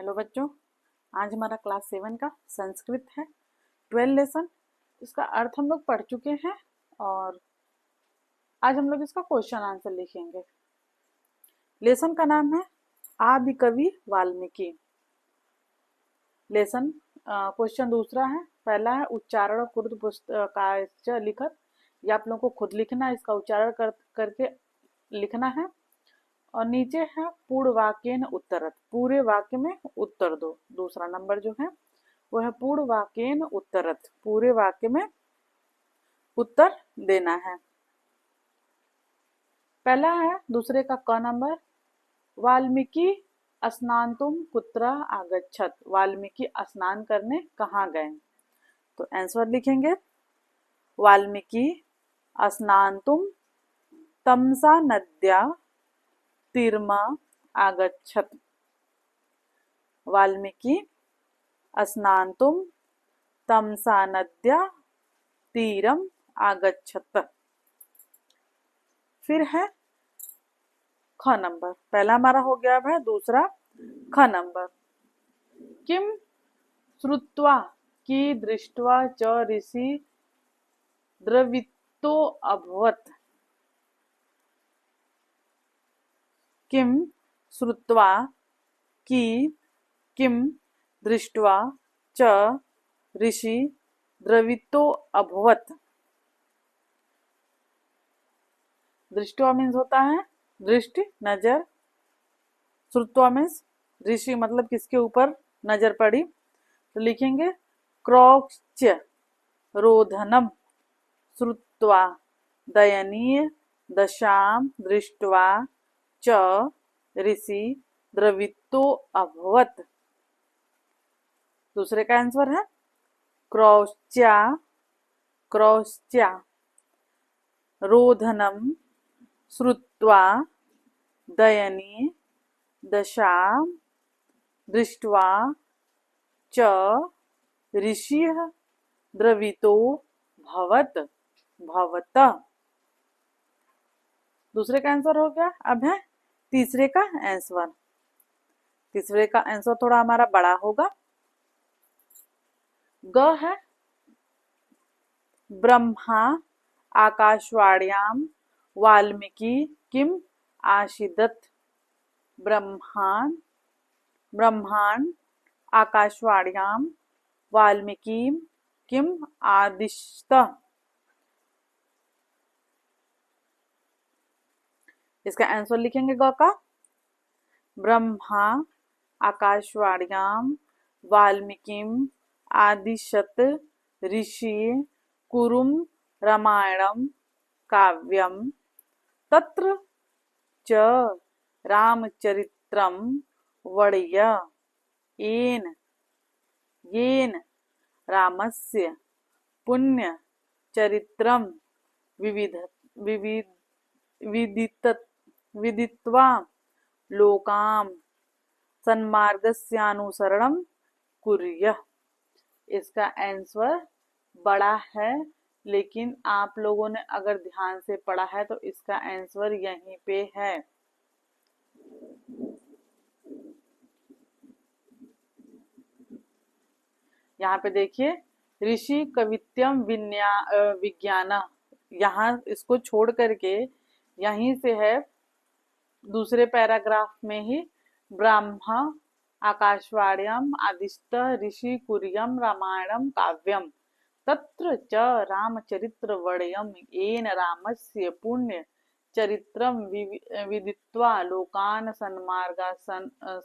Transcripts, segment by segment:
Hello बच्चों, आज हमारा क्लास 7 का संस्कृत है 12 लेसन। इसका अर्थ हम लोग पढ़ चुके हैं और आज हम लोग इसका क्वेश्चन आंसर लिखेंगे। लेसन का नाम है आदि कवि वाल्मीकि। लेसन क्वेश्चन दूसरा है। पहला है उच्चारण कुर्द पुस्तकाच लिखत। ये आप लोगों को खुद लिखना है, इसका उच्चारण करके लिखना है। और नीचे है पूर्ण वाक्य न उत्तरत, पूरे वाक्य में उत्तर दो। दूसरा नंबर जो है वो है पूर्ण वाक्य न उत्तरत, पूरे वाक्य में उत्तर देना है। पहला है दूसरे का क नंबर, वाल्मीकि स्नातुम कुत्र आगच्छत। वाल्मीकि स्नान करने कहाँ गए? तो आंसर लिखेंगे वाल्मीकि स्नातुम तमसा नद्या तीर्मा आगच्छत। वाल्मीकि स्नातुम तमसा नद्या तीरम आगच्छत। फिर है ख नंबर। पहला हमारा हो गया है, दूसरा ख नंबर। किम श्रुत्वा की दृष्ट्वा च ऋषि द्रवितो अभवत। किम श्रुत्वा की किम दृष्ट्वा च ऋषि द्रवितो अभवत। दृष्टवा मीन्स होता है दृष्टि, नजर। श्रुत्वा मीन्स ऋषि मतलब किसके ऊपर नजर पड़ी। तो लिखेंगे क्रोक्ष रोधनम श्रुत्वा दयनीय दशाम दृष्ट्वा च ऋषि द्रवितो अभवत। दूसरे का आंसर है क्रोच्या क्रोच्या रोधनम श्रुत्वा दयनीय दशाम दृष्ट्वा च ऋषिः द्रवितो भवत भवत। दूसरे का आंसर हो गया। अब है तीसरे का आंसर। तीसरे का आंसर थोड़ा हमारा बड़ा होगा। ग है ब्रह्मा आकाशवाण्याम वाल्मीकि किम आशिदत। ब्रह्मांड आकाशवाण्याम वाल्मीकि किम आदिशत। इसका आंसर लिखेंगे ग का ब्रह्मा आकाशवाण्याम वाल्मीकिम आदिशत ऋषि कुरुम रामायणम काव्यम तत्र च रामचरित्रम वर्ण्य येन रामस्य पुण्य चरित्रम विदित्वा लोकाम सन्मार्गस्यानुसरणम कुर्य। इसका आंसर बड़ा है, लेकिन आप लोगों ने अगर ध्यान से पढ़ा है तो इसका आंसर यहीं पे है। यहाँ पे देखिए ऋषि कवित्यम विज्ञान, यहाँ इसको छोड़ करके यहीं से है दूसरे पैराग्राफ में ही ब्रह्मा आकाशवाण्याम आदिष्ट ऋषि कुर्यम रामायणम काव्यम तत्र च रामचरित्र वर्ण्यम येन रामस्य पुण्य चरित्रम विदित्वा लोकान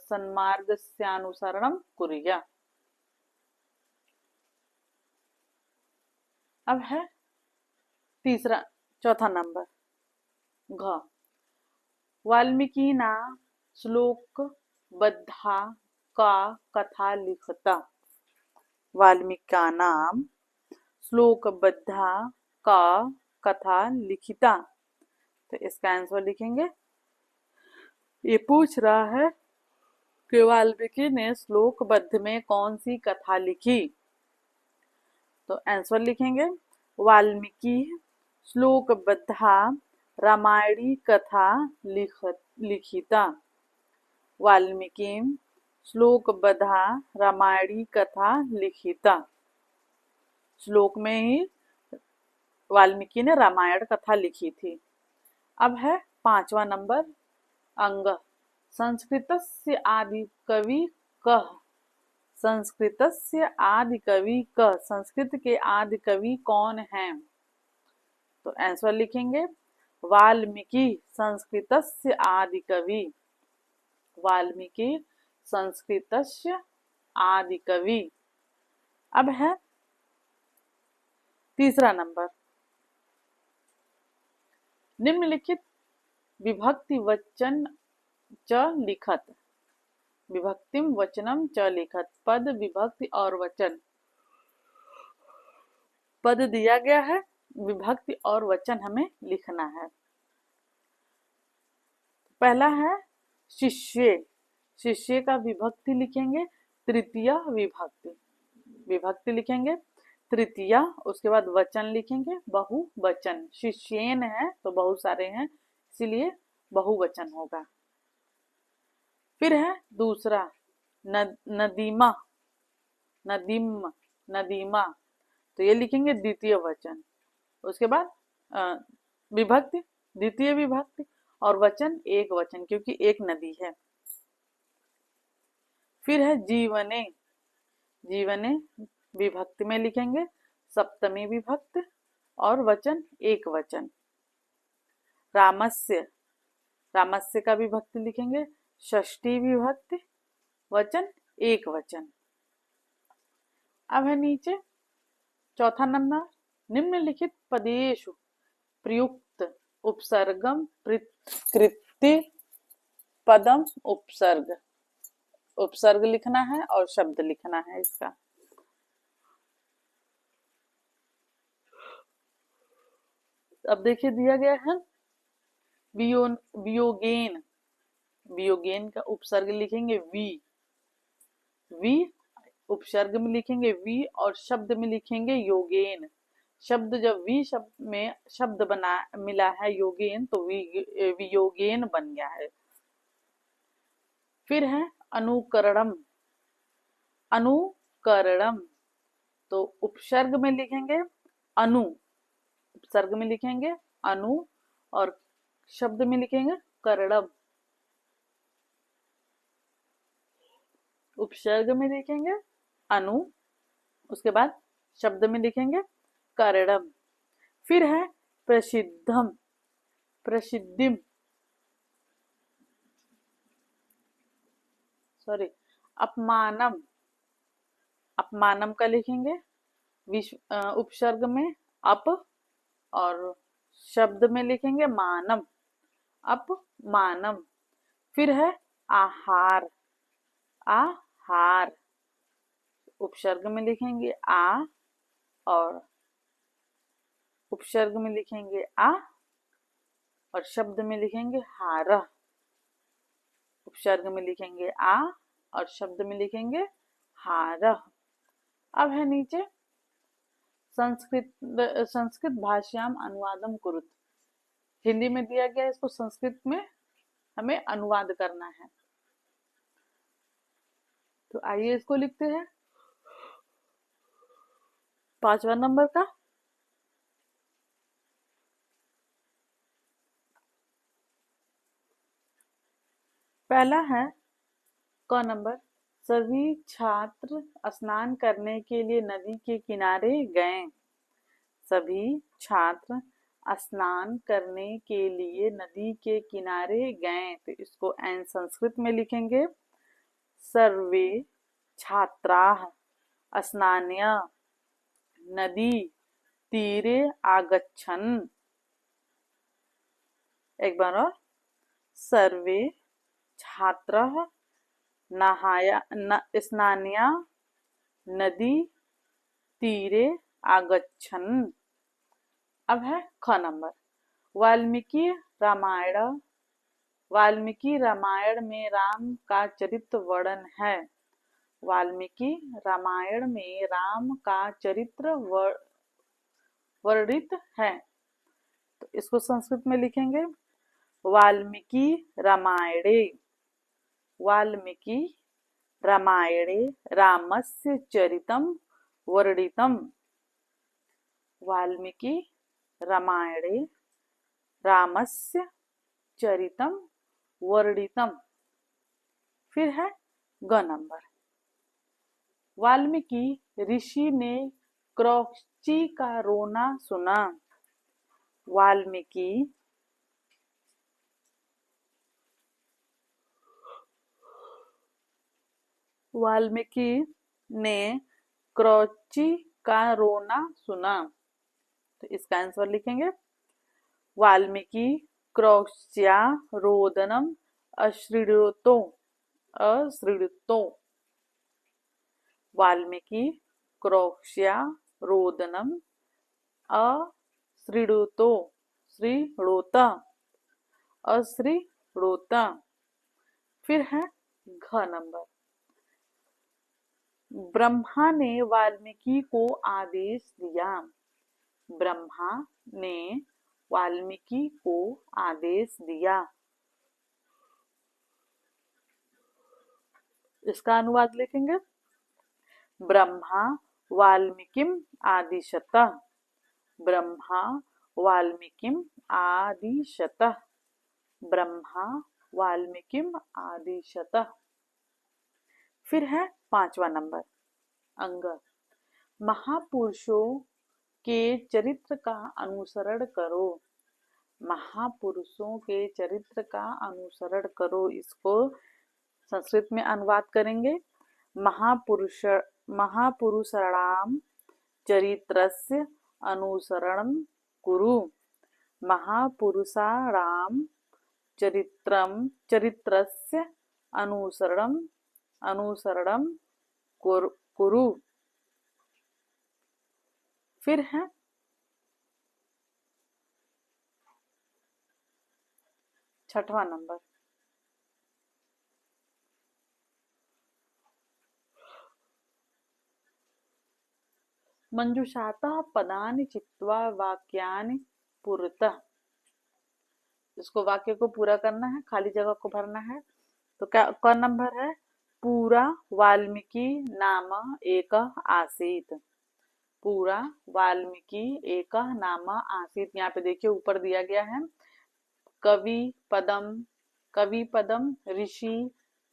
सन्मार्गस्यानुसरणम कुर्य। अब है चौथा नंबर घ। वाल्मीकि ना श्लोक बद्धा का कथा लिखता। वाल्मीकि नाम श्लोक बद्धा का कथा लिखिता। तो इसका आंसर लिखेंगे। ये पूछ रहा है कि वाल्मीकि ने श्लोक बद्ध में कौन सी कथा लिखी। तो आंसर लिखेंगे वाल्मीकि श्लोक बद्धा रामायणी कथा लिखिता। वाल्मीकि श्लोक बधा रामायणी कथा लिखिता। श्लोक में ही वाल्मीकि ने रामायण कथा लिखी थी। अब है 5वां नंबर अंग। संस्कृतस्य आदि कवि कः। संस्कृतस्य आदि कवि कः, संस्कृत के आदि कवि कौन हैं? तो आंसर लिखेंगे वाल्मीकि संस्कृतस्य आदि कवि। वाल्मीकि संस्कृतस्य आदि कवि। अब है 3रा नंबर। निम्नलिखित विभक्ति वचन च लिखत। विभक्तिम वचनम च लिखत। पद, विभक्ति और वचन। पद दिया गया है, विभक्ति और वचन हमें लिखना है। पहला है शिष्य। शिष्य का विभक्ति लिखेंगे तृतीय विभक्ति। विभक्ति लिखेंगे तृतीय, उसके बाद वचन लिखेंगे बहुवचन। शिष्येन है तो बहुत सारे हैं, इसीलिए बहुवचन होगा। फिर है दूसरा नदीमा। नदीम, नदीमा, तो ये लिखेंगे द्वितीय वचन। उसके बाद विभक्ति द्वितीय विभक्ति और वचन एक वचन, क्योंकि एक नदी है। फिर है जीवने। जीवने विभक्ति में लिखेंगे सप्तमी विभक्ति और वचन एक वचन। रामस्य, रामस्य का विभक्ति लिखेंगे षष्ठी विभक्ति, वचन एक वचन। अब है नीचे 4था नंबर। निम्नलिखित पदेषु प्रयुक्त उपसर्गम कृत्य पदम उपसर्ग। उपसर्ग लिखना है और शब्द लिखना है इसका। अब देखिए दिया गया है वियोगेन। वियोगेन का उपसर्ग लिखेंगे वी। वी उपसर्ग में लिखेंगे वी और शब्द में लिखेंगे योगेन। शब्द जब वी शब्द में शब्द बना मिला है योगेन, तो वियोगेन बन गया है। फिर है अनुकरणम। अनुकरणम, तो उपसर्ग में लिखेंगे अनु। उपसर्ग में लिखेंगे अनु और शब्द में लिखेंगे करणम। उपसर्ग में लिखेंगे अनु, उसके बाद शब्द में लिखेंगे करणम। फिर है प्रसिद्धम। प्रसिद्धिम, सॉरी अपमानम। अपमानम का लिखेंगे उपसर्ग में अप और शब्द में लिखेंगे मानम। अपमानम। फिर है आहार। आहार, उपसर्ग में लिखेंगे आ और उपसर्ग में लिखेंगे आ और शब्द में लिखेंगे हार। उपसर्ग में लिखेंगे आ और शब्द में लिखेंगे हार। अब है नीचे संस्कृत भाषायाम अनुवादम कुरुत। हिंदी में दिया गया है, इसको संस्कृत में हमें अनुवाद करना है। तो आइए इसको लिखते हैं 5वां नंबर का। पहला है क नंबर। सभी छात्र स्नान करने के लिए नदी के किनारे गए। सभी छात्र स्नान करने के लिए नदी के किनारे गए, तो इसको संस्कृत में लिखेंगे सर्वे छात्राः स्नानाय नदी तीरे आगच्छन्। एक बार और, सर्वे छात्राः स्नानाय नदी तीरे आगच्छन्। अब है ख नंबर। वाल्मीकि रामायण। वाल्मीकि रामायण में राम का चरित्र वर्णन है। वाल्मीकि रामायण में राम का चरित्र वर्णित है, तो इसको संस्कृत में लिखेंगे वाल्मीकि रामायणे। वाल्मीकि रामायणे रामस्य चरितं वर्णितम्। वाल्मीकि रामायणे रामस्य चरितं वर्णितम्। फिर है ग नंबर। वाल्मीकि ऋषि ने क्रौची का रोना सुना। वाल्मीकि वाल्मीकि ने क्रौची का रोना सुना। तो इसका आंसर लिखेंगे वाल्मीकि क्रौच्या रोदनम अश्रीणुतो अश्रीणुतो। वाल्मीकि क्रौच्या रोदनम अश्रीणुतो श्रीणुत अश्रीणुत। फिर है घ नंबर। ब्रह्मा ने वाल्मीकि को आदेश दिया। ब्रह्मा ने वाल्मीकि को आदेश दिया। इसका अनुवाद लिखेंगे ब्रह्मा वाल्मीकिम आदिशत। ब्रह्मा वाल्मीकिम आदिशत। ब्रह्मा वाल्मीकिम आदिशत। फिर है 5वां नंबर अंग। महापुरुषों के चरित्र का अनुसरण करो। महापुरुषों के चरित्र का अनुसरण करो। इसको संस्कृत में अनुवाद करेंगे महापुरुषाणाम चरित्रस्य अनुसरणं कुरु। महापुरुषाणाम चरित्रस्य अनुसरणं कुरु। फिर है 6वां नंबर। मंजुषातः पदानि चित्वा वाक्यानि पुरतः। इसको वाक्य को पूरा करना है, खाली जगह को भरना है। तो क्या क नंबर है पूरा वाल्मीकि नाम एक आसीत। पूरा वाल्मीकि एक नाम आसीत। यहाँ पे देखिए ऊपर दिया गया है कवि पदम ऋषि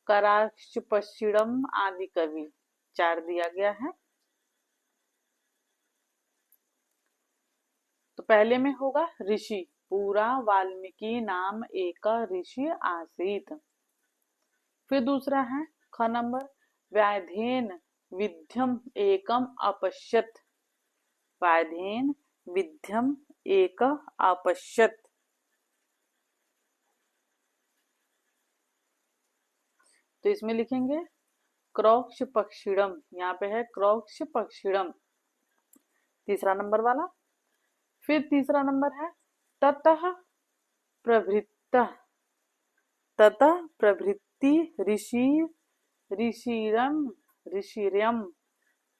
कराक्षपशिड़म आदि कवि 4 दिया गया है। तो पहले में होगा ऋषि। पूरा वाल्मीकि नाम एक ऋषि आसीत। फिर दूसरा है ख नंबर व्याधेन विध्यम एकम अपश्यत। व्याधेन विध्यम एक अपश्यत। तो इसमें लिखेंगे क्रौक्ष पक्षिणम। यहाँ पे है क्रौक्ष पक्षिणम 3रा नंबर वाला। फिर 3रा नंबर है ततः प्रभृति ऋषिरम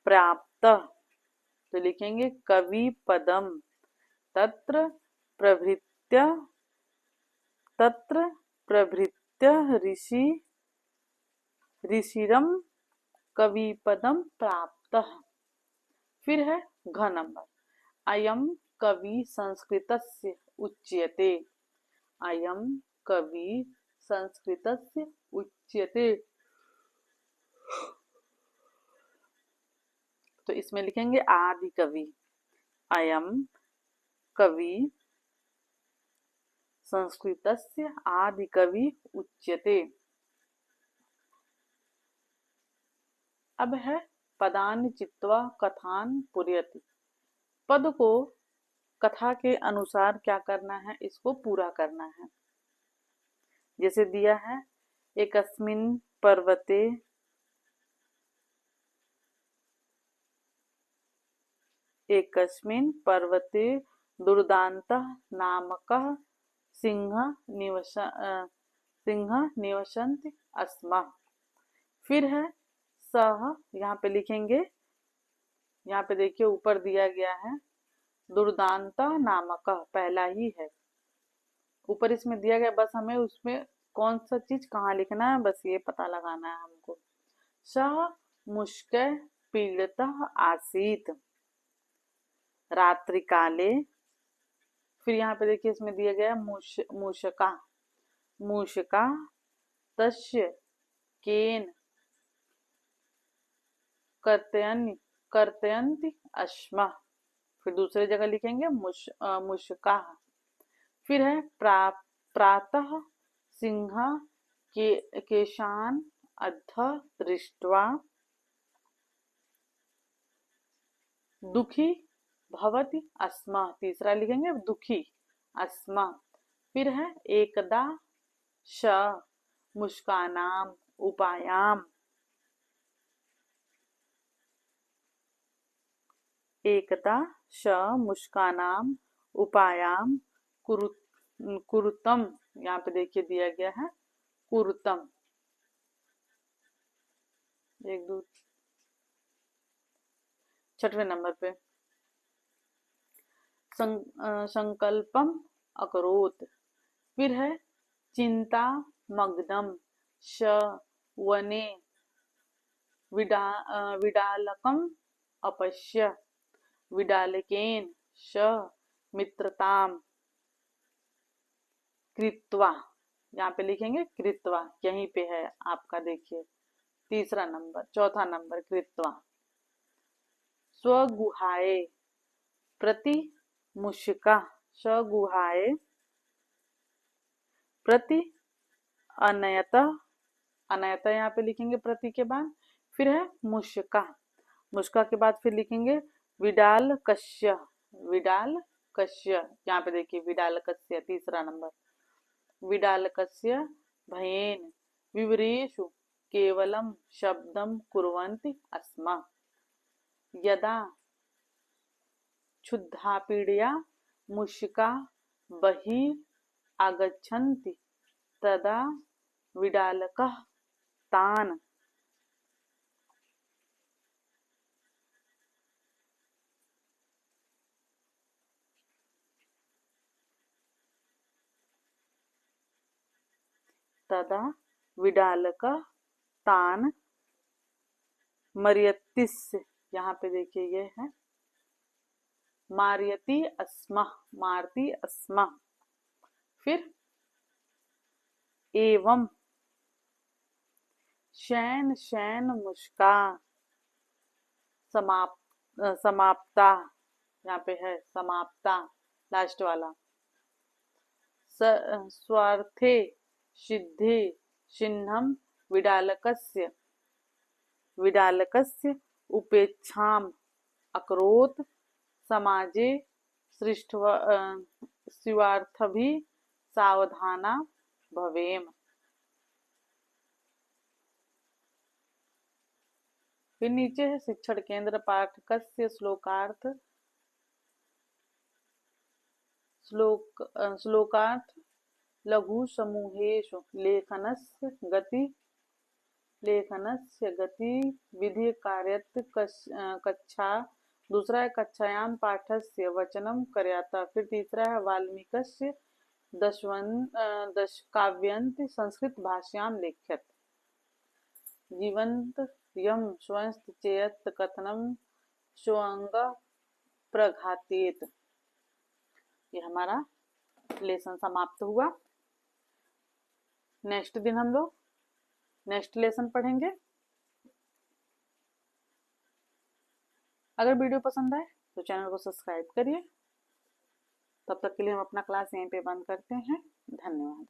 प्राप्त। तो लिखेंगे कवि पदम तत्र प्रभृत्य ऋषिरम कवि पदम प्राप्त। फिर है घ नंबर अयम कवि संस्कृतस्य उच्यते। अयम कवि संस्कृतस्य उच्यते। तो इसमें लिखेंगे आदि कवि। अयम कवि संस्कृतस्य आदि कवि उच्यते। अब है पदानि चित्वा कथान पुर्यति। पद को कथा के अनुसार क्या करना है, इसको पूरा करना है। जैसे दिया है एकस्मिन् पर्वते दुर्दान्तः नामकः सिंह निवसन्ति अस्म। फिर है सह। यहाँ पे लिखेंगे, यहाँ पे देखिए ऊपर दिया गया है दुर्दांता नामक पहला ही है ऊपर इसमें दिया गया। बस हमें उसमें कौन सा चीज कहाँ लिखना है, बस ये पता लगाना है हमको। सः मुष्कैः पीडितः आसीत् रात्रिकाले। फिर यहाँ पे देखिए इसमें दिया गया मूषका मूषका तस्य केन कर्तयन्ति अश्मः। फिर दूसरी जगह लिखेंगे मुष्का। फिर है प्रातः सिंह केशान अध दृष्ट्वा दुखी भवति अस्म। तीसरा लिखेंगे दुखी अस्म। फिर है एकदा श मुष्कानाम उपायाम। एकदा श मुष्कानाम उपायाम कुरुतम। यहाँ पे देखिए दिया गया है कुरुतम। एक दो छठवें नंबर पे संकल्पम अकरोत। फिर है चिंता मग्नम श वने विडालकम अपश्य विडालकेन श मित्रताम कृत्वा। यहाँ पे लिखेंगे कृत्वा, यहीं पे है आपका देखिए तीसरा नंबर। चौथा नंबर कृत्वा। स्वगुहाये प्रति मुष्का स्वगुहाये प्रति अनयत। अनयत यहाँ पे लिखेंगे प्रति के बाद। फिर है मुष्का। मुष्का के बाद फिर लिखेंगे विडाल कश्य विडाल कश्य। यहाँ पे देखिए विडाल कश्य तीसरा नंबर। विडाल कश्य भयेन विवरेषु केवलम शब्दम कुर्वन्ति अस्म। यदा क्षुद्धापीडया मुष्का बहिः आगच्छन्ति तदा विडालकः तान् तदा विडालकः तान् मर्यतिस्। यहाँ पे देखिए ये है मार्यति अस्मः मारती अस्मः। फिर एवं शैन शैन मुष्का समाप्ता। यहाँ पे है समाप्ता लास्ट वाला। स्वार्थे सिद्धे चिह्नं विडालकस्य उपेक्षाम अकरोत् समाजे स्वार्थभिः सावधाना भवेम। फिर नीचे है शिक्षण केंद्र पाठकस्य श्लोकार्थ लघु समूहेषु लेखनस्य गतिविधि कार्यत कक्षा। दूसरा है कक्षायाम पाठस्य वचनम कर्याता। फिर तीसरा है वाल्मीकस्य दशकाव्यंत संस्कृत भाषायाम लेख्यत। जीवंत यम स्वस्त चेयत कथनम स्वंग प्रघातेत। ये हमारा लेसन समाप्त हुआ। नेक्स्ट दिन हम लोग नेक्स्ट लेसन पढ़ेंगे। अगर वीडियो पसंद आए तो चैनल को सब्सक्राइब करिए। तब तक के लिए हम अपना क्लास यहीं पे बंद करते हैं। धन्यवाद।